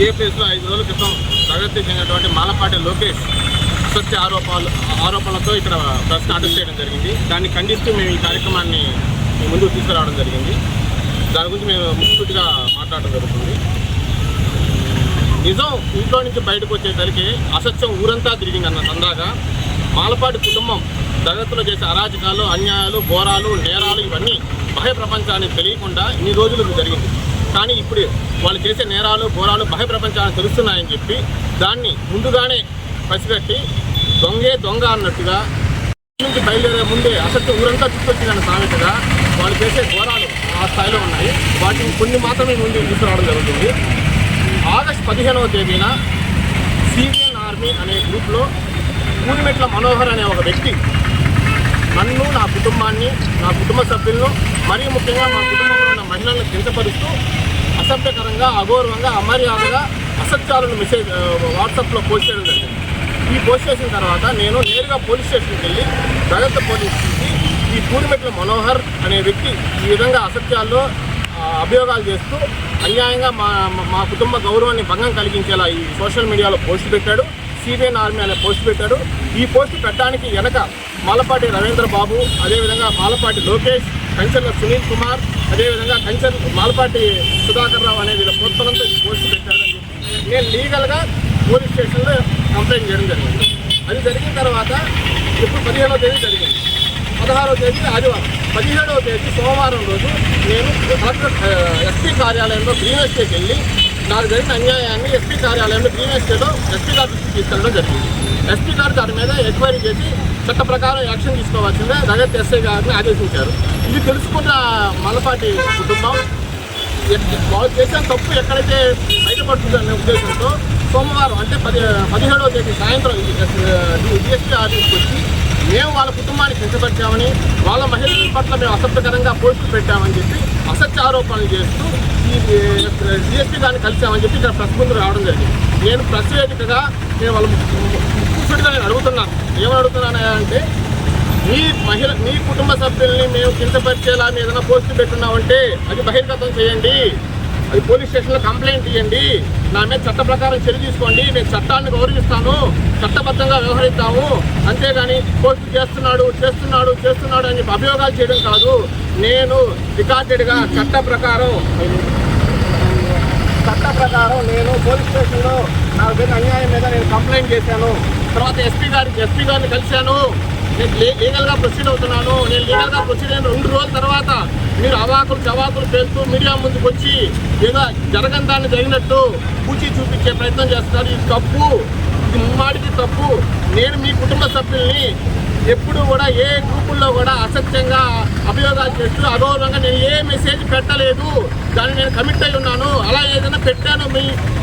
ఏ ప్లేస్లో 5 రోజుల క్రితం ప్రగతి చెందినటువంటి మాలపాటి లోకేష్ అసత్య ఆరోపణలతో ఇక్కడ ప్రశ్న అటెండ్ చేయడం జరిగింది. దాన్ని ఖండిస్తూ మేము ఈ కార్యక్రమాన్ని ముందుకు తీసుకురావడం జరిగింది. దాని గురించి మేము ముఖ్యంగా మాట్లాడడం జరుగుతుంది. నిజం ఇంట్లో నుంచి బయటకు వచ్చేసరికి అసత్యం ఊరంతా తిరిగిందన్న సందాగా మాలపాటి కుటుంబం జగత్తులో చేసే అరాచకాలు, అన్యాయాలు, ఘోరాలు, నేరాలు ఇవన్నీ బాహ్య ప్రపంచానికి తెలియకుండా ఇన్ని రోజులకు జరిగింది. కానీ ఇప్పుడు వాళ్ళు చేసే నేరాలు, ఘోరాలు బాహ్య ప్రపంచానికి తెలుస్తున్నాయని చెప్పి దాన్ని ముందుగానే పసిగట్టి దొంగే దొంగ అన్నట్టుగా నుంచి బయలుదేరే ముందే అసత్యం ఊరంతా చుట్టొచ్చిందన్న సామెతగా వాళ్ళు చేసే ఘోరాలు ఆ స్థాయిలో ఉన్నాయి. వాటిని కొన్ని మాత్రమే ముందుకు తీసుకురావడం జరుగుతుంది. ఆగస్టు 15వ తేదీన సివిఎన్ ఆర్మీ అనే గ్రూప్లో పూడిమెట్ల మనోహర్ అనే ఒక వ్యక్తి నన్ను, నా కుటుంబాన్ని, నా కుటుంబ సభ్యులను, మరీ ముఖ్యంగా మా కుటుంబంలో ఉన్న మహిళలను కించపరుస్తూ అసభ్యకరంగా, అగౌరవంగా, అమర్యాదగా అసత్యాలను వాట్సాప్లో పోస్ట్ చేయడం జరిగింది. ఈ పోస్ట్ చేసిన తర్వాత నేను నేరుగా పోలీస్ స్టేషన్కి వెళ్ళి జగత్ పోలీసుకి ఈ పూడిమెట్ల మనోహర్ అనే వ్యక్తి ఈ విధంగా అసత్యాల్లో అభియోగాలు చేస్తూ అన్యాయంగా మా కుటుంబ గౌరవాన్ని భంగం కలిగించేలా ఈ సోషల్ మీడియాలో పోస్ట్ పెట్టాడు. సివిఎన్ ఆర్మీ అనే పోస్ట్ పెట్టాడు. ఈ పోస్ట్ పెట్టడానికి వెనక మాలపాటి రవీంద్ర బాబు, అదేవిధంగా మాలపాటి లోకేష్, కంచెల సునీల్ కుమార్, అదేవిధంగా మాలపాటి సుధాకర్ రావు అనే వీళ్ళ ప్రోత్సాహంతో ఈ పోస్ట్ పెట్టాడని చెప్పి నేను లీగల్గా పోలీస్ స్టేషన్లో కంప్లైంట్ చేయడం జరిగింది. అది జరిగిన తర్వాత ఇప్పుడు 15వ తేదీ జరిగింది. 16వ తేదీ ఆదివారం, 17వ తేదీ సోమవారం రోజు నేను ఎస్పీ కార్యాలయంలో గ్రీన్ ఎస్టేట్కి వెళ్ళి నాకు జరిగిన అన్యాయాన్ని ఎస్పీ కార్యాలయంలో గ్రీన్ ఎస్టేట్లో ఎస్పీ గారి దృష్టికి తీసుకెళ్ళడం జరిగింది. ఎస్పీ గారు దాని మీద ఎంక్వైరీ చేసి చట్ట ప్రకారం యాక్షన్ తీసుకోవాల్సిందే జగత్ ఎస్ఐ గారిని ఆదేశించారు. ఇది తెలుసుకున్న మాలపాటి కుటుంబం వాళ్ళు చేసిన తప్పు ఎక్కడైతే బయటపడుతుందనే ఉద్దేశంతో సోమవారం అంటే 17వ తేదీ సాయంత్రం డిఎస్పీ ఆఫీస్కి వచ్చి మేము వాళ్ళ కుటుంబాన్ని కించపరిచామని, వాళ్ళ మహిళల పట్ల మేము అసభ్యకరంగా పోస్టులు పెట్టామని చెప్పి అసత్య ఆరోపణలు చేస్తూ ఈ డిఎస్పీ గారిని కలిసామని చెప్పి ఇక్కడ ప్రెస్ ముందు రావడం జరిగింది. నేను ప్రెస్ వేదికగా నేను వాళ్ళ ముక్కుసూటిగా నేను అడుగుతున్నాను. ఏమని అడుగుతున్నానంటే మీ కుటుంబ సభ్యుల్ని మేము కించపరిచేలా మీ ఏదైనా పోస్టులు పెట్టున్నామంటే అది బహిర్గతం చేయండి, అది పోలీస్ స్టేషన్లో కంప్లైంట్ ఇవ్వండి, నా మీద చట్ట ప్రకారం చర్య తీసుకోండి, నేను చట్టాన్ని గౌరవిస్తాను, చట్టబద్ధంగా వ్యవహరిస్తాము, అంతేగాని పోస్టు చేస్తున్నాడు అని చెప్పి అభియోగాలు చేయడం కాదు. నేను రికార్డెడ్గా చట్ట ప్రకారం నేను పోలీస్ స్టేషన్లో నాకు జరిగిన అన్యాయం మీద నేను కంప్లైంట్ చేశాను. తర్వాత ఎస్పీ గారిని కలిశాను. నేను లీగల్గా ప్రొసీడ్ అవుతున్నాను. నేను లీగల్గా ప్రొసీడ్ అయిన 2 రోజుల తర్వాత మీరు చవాకులు పేరుతూ మీడియా ముందుకు వచ్చి ఏదో జరగని దాన్ని జరిగినట్టు పూచి చూపించే ప్రయత్నం చేస్తున్నారు. ఇది తప్పు, ఇది ముమ్మాడికి తప్పు. నేను మీ కుటుంబ సభ్యుల్ని ఎప్పుడు కూడా ఏ గ్రూపుల్లో కూడా అసత్యంగా అభియోగాలు చేస్తూ అగౌరవంగా నేను ఏ మెసేజ్ పెట్టలేదు. దాన్ని నేను కమిట్ అయి ఉన్నాను. అలా ఏదైనా పెట్టాను,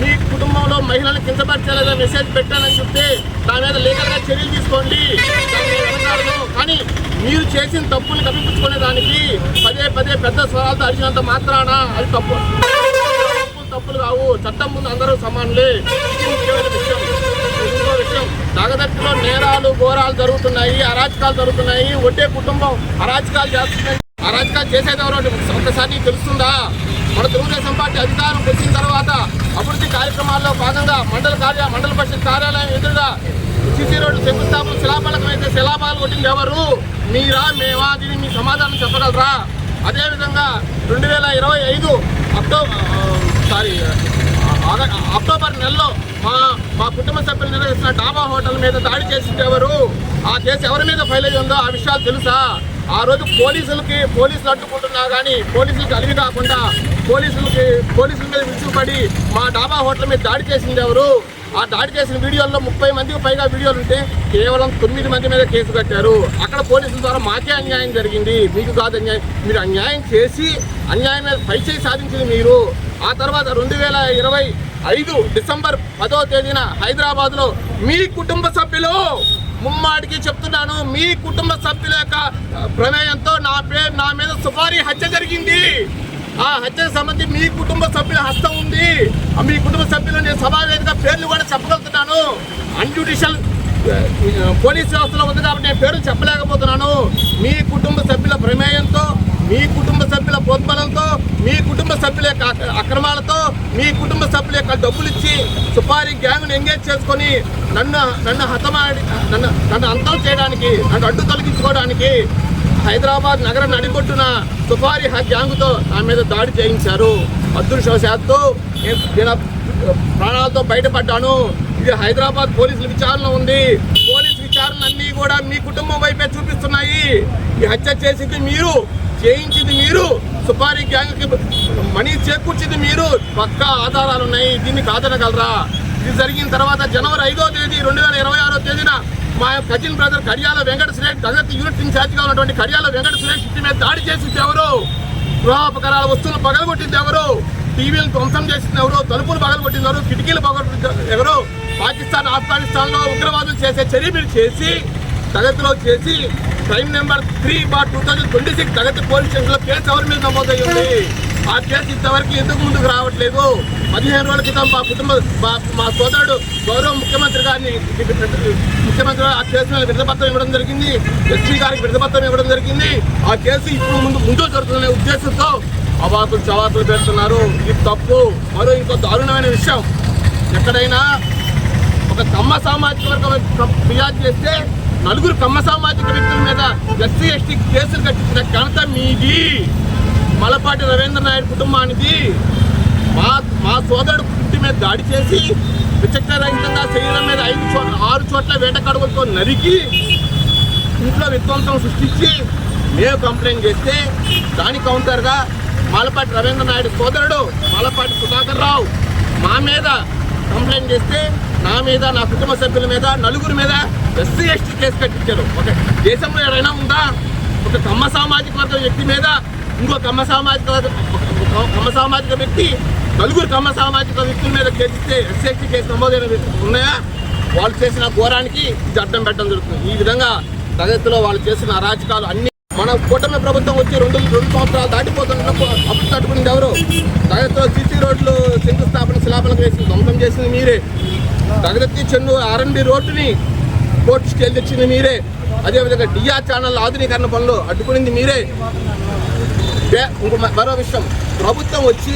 మీ కుటుంబంలో మహిళలను కించపరిచేలా మెసేజ్ పెట్టానని చెప్తే దాని మీద లీగల్గా చర్యలు తీసుకోండి. కానీ మీరు చేసిన తప్పుని కప్పిపుచ్చుకునే దానికి పదే పెద్ద స్వరాలతో అరిచినంత మాత్రాన అది తప్పులు కావు. చట్టం ముందు అందరూ సమానులే. ముఖ్యమైన విషయం జగదత్తులో నేరాలు, ఘోరాలు జరుగుతున్నాయి, అరాచకాలు జరుగుతున్నాయి. ఒకే కుటుంబం అరాచకాలు చేస్తున్నాయి. అరాచకాలు చేసేది ఎవరో ఒక్కసారి తెలుస్తుందా? మన తెలుగుదేశం పార్టీ అధికారంకి వచ్చిన తర్వాత అభివృద్ధి కార్యక్రమాల్లో భాగంగా మండల పరిషత్ కార్యాలయం ఎదురుగా సిసి రోడ్డు శంకుస్థాపన శిలాఫలకం అయితే శిలాఫాలు కొట్టింది ఎవరు? మీరా, మేమా? దీన్ని మీ సమాధానం చెప్పగలరా? అదేవిధంగా 2025 అక్టోబర్ నెలలో మా కుటుంబ సభ్యులు నిర్వహిస్తున్న డాబా హోటల్ మీద దాడి చేసింది ఎవరు? ఆ కేసు ఎవరి మీద ఫైల్ అయ్యి ఉందో ఆ విషయాలు తెలుసా? ఆ రోజు పోలీసులు అడ్డుకుంటున్నా కానీ పోలీసులకు అలిగి కాకుండా పోలీసుల మీద విరుచుకుపడి మా డాబా హోటల్ మీద దాడి చేసింది ఎవరు? ఆ దాడి చేసిన వీడియోల్లో 30 మందికి పైగా వీడియోలు ఉంటే కేవలం 9 మంది మీద కేసు కట్టారు. అక్కడ పోలీసుల ద్వారా మాకే అన్యాయం జరిగింది, మీకు కాదు అన్యాయం. మీరు అన్యాయం చేసి అన్యాయం మీద పైచేయి సాధించింది మీరు. ఆ తర్వాత 2025 డిసెంబర్ 10వ తేదీన హైదరాబాద్లో మీ కుటుంబ సభ్యులు, ముమ్మాడికి చెప్తున్నాను, మీ కుటుంబ సభ్యుల యొక్క ప్రమేయంతో నా మీద సుపారీ హత్య జరిగింది. ఆ హత్యకు సంబంధించి మీ కుటుంబ సభ్యుల హస్తం ఉంది. మీ కుటుంబ సభ్యులు నేను సభావేదిక పేర్లు కూడా చెప్పగలుగుతున్నాను. అన్జ్యుడిషియల్ పోలీస్ వ్యవస్థలో ఉంది కాబట్టి నేను పేరు చెప్పలేకపోతున్నాను. మీ కుటుంబ సభ్యుల ప్రమేయంతో, మీ కుటుంబ సభ్యుల ప్రోద్బలంతో, మీ కుటుంబ సభ్యుల యొక్క అక్రమాలతో, మీ కుటుంబ సభ్యుల యొక్క డబ్బులు ఇచ్చి సుపారీ గ్యాంగ్ను ఎంగేజ్ చేసుకొని నన్ను అంతం చేయడానికి, నన్ను అడ్డు తొలగించుకోవడానికి హైదరాబాద్ నగరం నడిబొట్టున సుపారీ గ్యాంగుతో నా మీద దాడి చేయించారు. అదృష్టవశాత్తు నేను ప్రాణాలతో బయటపడ్డాను. ఇది హైదరాబాద్ పోలీసుల విచారణ ఉంది. పోలీసు విచారణ అన్నీ కూడా మీ కుటుంబం వైపే చూపిస్తున్నాయి. ఈ హత్య చేసింది మీరు, చేయించింది మీరు, సుపారీ గ్యాంగ్కి మనీ చేకూర్చింది మీరు. పక్కా ఆధారాలు ఉన్నాయి. దీన్ని కాదనగలరా? ఇది జరిగిన తర్వాత జనవరి 5వ తేదీ 2026 తేదీన మా కజిన్ బ్రదర్ కడియాల వెంకట సురేష్ దళిత యూనిట్ ఇన్ఛార్జిగా ఉన్నటువంటి కడియాల వెంకట సురేష్ ఇంటి మీద దాడి చేసింది ఎవరు? గృహోపకరాల వస్తువులు పగలగొట్టింది ఎవరు? టీవీలు ధ్వంసం చేసింది ఎవరు? తలుపులు పగలగొట్టింది ఎవరు? కిటికీలు పగలగొట్టింది ఎవరు? పాకిస్తాన్, ఆఫ్ఘనిస్తాన్లో ఉగ్రవాదులు చేసే చర్యలు చేసి దళితులో చేసి క్రైమ్ నెంబర్ 3/2026 దళిత పోలీస్ స్టేషన్లో కేసు ఎవరి మీద నమోదయ్యింది? ఆ కేసు ఇంతవరకు ఎందుకు ముందుకు రావట్లేదు? 15 రోజుల క్రితం మా సోదరుడు గౌరవ ముఖ్యమంత్రి గారిని ఆ కేసు మీద విడతపత్రం ఇవ్వడం జరిగింది. ఎస్పీ గారికి విడతపత్రం ఇవ్వడం జరిగింది. ఆ కేసు ఇప్పుడు ముందు జరుగుతున్న ఉద్దేశంతో అవాకులు చవాకులు పెడుతున్నారు. ఇది తప్పు. ఇంకో దారుణమైన విషయం, ఎక్కడైనా ఒక కమ్మ సామాజిక వర్గం ఫిర్యాదు చేస్తే 4 కమ్మ సామాజిక వ్యక్తుల మీద ఎస్సీ ఎస్టీ కేసులు కట్టించిన ఘనత మీది. మలపాటి రవీంద్ర నాయుడు కుటుంబానికి మా సోదరుడు ఇంటి మీద దాడి చేసి విచక్షణరహితంగా శరీరం మీద 6 చోట్ల వేటకడుగులతో నరికి ఇంట్లో విధ్వంసం సృష్టించి మేము కంప్లైంట్ చేస్తే దాని కౌంటర్గా మలపాటి రవీంద్ర నాయుడు సోదరుడు మలపాటి సుధాకర్ రావు మా మీద కంప్లైంట్ చేస్తే నా మీద, నా కుటుంబ సభ్యుల మీద, 4 మీద ఎస్సీ ఎస్టీ కేసు కట్టించారు. ఒక దేశంలో ఏదైనా ఉందా? ఒక కమ్మ సామాజిక వర్గ వ్యక్తి మీద ఇంకో కమ్మ సామాజిక వ్యక్తి 4 కమ్మ సామాజిక వ్యక్తుల మీద కేసిస్తే ఎస్సీ ఎస్టీ కేసు నమోదైన ఉన్నాయా? వాళ్ళు చేసిన ఘోరానికి ఇది అడ్డం పెట్టడం జరుగుతుంది. ఈ విధంగా దళితులో వాళ్ళు చేసిన అరాచకాలు అన్ని మన కూటమి ప్రభుత్వం వచ్చి 2 సంవత్సరాలు దాటిపోతున్నప్పుడు అప్పుడు తట్టుకునేది ఎవరు? దళితులో సీసీ రోడ్లు శంకుస్థాపన శిలాపనకు వేసి ధ్వంసం చేసింది మీరే. దళితీ చెన్ను R&B రోడ్డుని కోర్టు స్టేజ్ తెచ్చింది మీరే. అదేవిధంగా డిఆర్ ఛానల్ ఆధునీకరణ పనులు అడ్డుకునింది మీరే. ఇంకో మరో విషయం, ప్రభుత్వం వచ్చి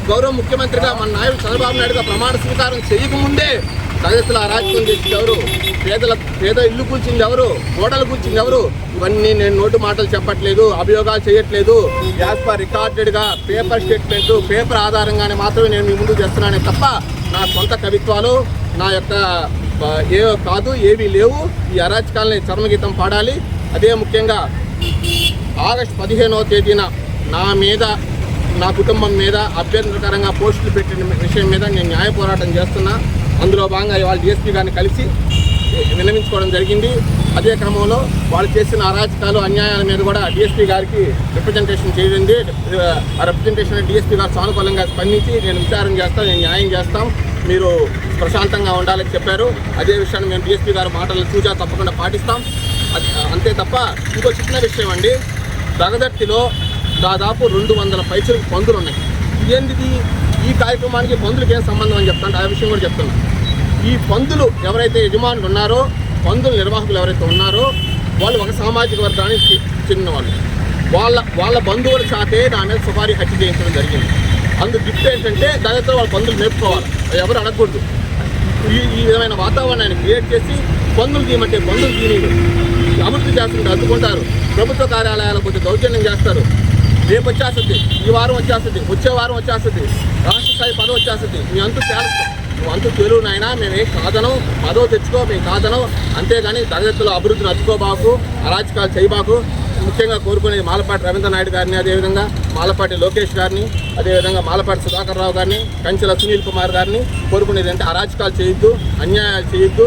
గౌరవ ముఖ్యమంత్రిగా మన నాయకుడు చంద్రబాబు నాయుడుగా ప్రమాణ స్వీకారం చేయకముందే దళితుల అరాచకం చేసింది ఎవరు? పేద ఇల్లు కూల్చింది ఎవరు? గోడలు కూల్చింది ఎవరు? ఇవన్నీ నేను నోటు మాటలు చెప్పట్లేదు, అభియోగాలు చేయట్లేదు. యాజ్ పర్ రికార్డెడ్గా పేపర్ స్టేట్మెంట్, పేపర్ ఆధారంగానే మాత్రమే నేను మీ ముందు చేస్తున్నానే తప్ప నా సొంత కవిత్వాలు నా యొక్క ఏవీ లేవు. ఈ అరాచకాలని చర్మగీతం పాడాలి. అదే ముఖ్యంగా ఆగస్టు 15వ తేదీన నా మీద, నా కుటుంబం మీద అభ్యంతరకరంగా పోస్టులు పెట్టిన విషయం మీద నేను న్యాయ పోరాటం చేస్తున్నా. అందులో భాగంగా ఇవాళ డిఎస్పీ గారిని కలిసి విన్నవించుకోవడం జరిగింది. అదే క్రమంలో వాళ్ళు చేసిన అరాచకాలు, అన్యాయాల మీద కూడా డిఎస్పీ గారికి రిప్రజెంటేషన్ చేయండి. ఆ రిప్రజెంటేషన్ డిఎస్పీ గారు సానుకూలంగా స్పందించి నేను విచారణ చేస్తాను, నేను న్యాయం చేస్తాం, మీరు ప్రశాంతంగా ఉండాలని చెప్పారు. అదే విషయాన్ని మేము డిఎస్పీ గారి మాటలు చూసా తప్పకుండా పాటిస్తాం. అంతే తప్ప ఇంకో చిన్న విషయం అండి, దగదర్తిలో దాదాపు 200 పైసలు పందులు ఉన్నాయి. ఏంటిది? ఈ కార్యక్రమానికి పందులకి ఏం సంబంధం అని చెప్తాను, ఆ విషయం కూడా చెప్తున్నాను. ఈ పందులు ఎవరైతే యజమానులు ఉన్నారో, పందుల నిర్వాహకులు ఎవరైతే ఉన్నారో వాళ్ళు ఒక సామాజిక వర్గానికి చెందిన వాళ్ళు. వాళ్ళ బంధువుల చేతే నా మీద సుపారీ హత్య చేయించడం జరిగింది. అందుకు గిఫ్ట్ ఏంటంటే దళితులు వాళ్ళ పందులు మేపుకోవాలి, ఎవరు అడగకూడదు. ఈ విధమైన వాతావరణాన్ని క్రియేట్ చేసి పందులు తీయమంటే పందులు తీయని అభివృద్ధి చేస్తుంటే అడ్డుకుంటారు. ప్రభుత్వ కార్యాలయాలకు కొంచెం దౌర్జన్యం చేస్తారు. రేపు వచ్చేస్తుంది, ఈ వారం వచ్చేస్తుంది, వచ్చే వారం వచ్చేస్తుంది, రాష్ట్ర స్థాయి పదవి వచ్చేస్తుంది. మీ అంతు తేలుస్తాం, నువ్వు అంతు తెలుగు నాయన, మేమేం కాదనం, పదవి తెచ్చుకో, మేము కాదనం. అంతేగాని దళితుల అభివృద్ధిని అడ్డుకోబాకు, అరాచకాలు చేయబాకు. ముఖ్యంగా కోరుకునేది మాలపాటి రవీంద్ర నాయుడు గారిని, అదేవిధంగా మాలపాటి లోకేష్ గారిని, అదేవిధంగా మాలపాటి సుధాకర్ రావు గారిని, కంచెల సునీల్ కుమార్ గారిని కోరుకునేది అంటే అరాచకాలు చేయొద్దు, అన్యాయాలు చేయొద్దు,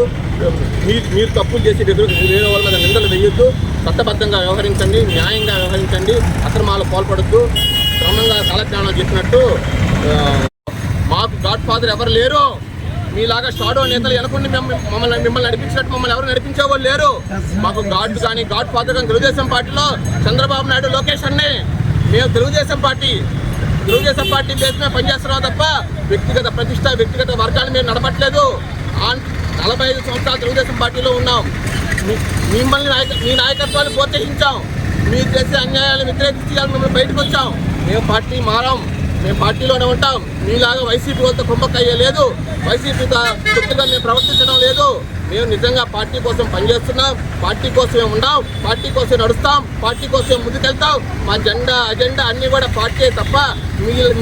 మీరు తప్పులు చేసి వేరే వాళ్ళ మీద నిందలు వేయొద్దు, చట్టబద్ధంగా వ్యవహరించండి, న్యాయంగా వ్యవహరించండి, అక్రమాలు పాల్పడద్దు. క్రమంగా కాలజ్ఞానం చెప్పినట్టు మాకు గాడ్ ఫాదర్ ఎవరు లేరు. మీలాగా షాడో నేతలు ఎనకుండా మిమ్మల్ని నడిపించినట్టు మమ్మల్ని ఎవరు నడిపించేవాళ్ళు లేరు. మాకు గాడ్ కానీ గాడ్ ఫాదర్ కానీ తెలుగుదేశం పార్టీలో చంద్రబాబు నాయుడు, లోకేష్ అన్నే. మేము తెలుగుదేశం పార్టీ బేస్ మీద పనిచేస్తున్నాం తప్ప వ్యక్తిగత ప్రతిష్ట, వ్యక్తిగత వర్గాన్ని మేము నడపట్లేదు. 45 సంవత్సరాలు తెలుగుదేశం పార్టీలో ఉన్నాం. మిమ్మల్ని మీ నాయకత్వాన్ని ప్రోత్సహించాం. మీరు చేసే అన్యాయాలు వ్యతిరేకించి మిమ్మల్ని బయటకు వచ్చాం. మేము పార్టీ మారాం, మేము పార్టీలోనే ఉంటాం. మీలాగా వైసీపీ వాళ్ళతో కుమ్మక్కయ్యే లేదు, వైసీపీతో తొత్తుగా మేము ప్రవర్తించడం లేదు. మేము నిజంగా పార్టీ కోసం పనిచేస్తున్నాం, పార్టీ కోసమే ఉన్నాం, పార్టీ కోసమే నడుస్తాం, పార్టీ కోసమే ముందుకెళ్తాం. మా అజెండా అన్నీ కూడా పార్టీ తప్ప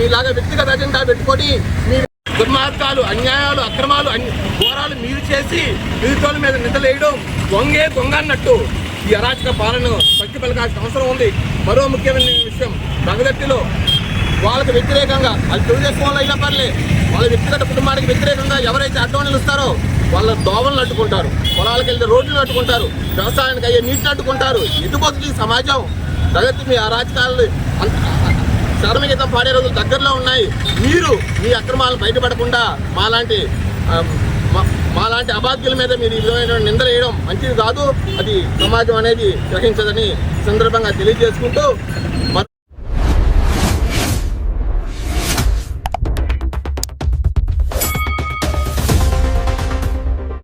మీలాగా వ్యక్తిగత అజెండా పెట్టుకొని మీ దుర్మార్గాలు, అన్యాయాలు, అక్రమాలు, ఘోరాలు మీరు చేసి ఎదుటోళ్ళ మీద నిందలేయడం దొంగ అన్నట్టు ఈ అరాచక పాలన పక్కి పలకాల్సిన అవసరం ఉంది. మరో ముఖ్యమైన విషయం, రంగదట్టిలో వాళ్ళకి వ్యతిరేకంగా, అది తెలుగుదేశం వాళ్ళు అయినా పర్లే, వాళ్ళ వ్యక్తిగత కుటుంబానికి వ్యతిరేకంగా ఎవరైతే అడ్డం నిలుస్తారో వాళ్ళ దోవలను అడ్డుకుంటారు, పొలాలకు వెళ్ళే రోడ్లను అడ్డుకుంటారు, వ్యవసాయానికి అయ్యే నీటిని అడ్డుకుంటారు. ఎటుపోతుంది సమాజం? ప్రగతి మీ అరాచకాలు చరమగీతం పాడే రోజులు దగ్గరలో ఉన్నాయి. మీరు మీ అక్రమాలను బయటపడకుండా మాలాంటి అబాధ్యుల మీద మీరు ఈ విధమైన నిందలు వేయడం మంచిది కాదు. అది సమాజం అనేది గ్రహించదని సందర్భంగా తెలియజేసుకుంటూ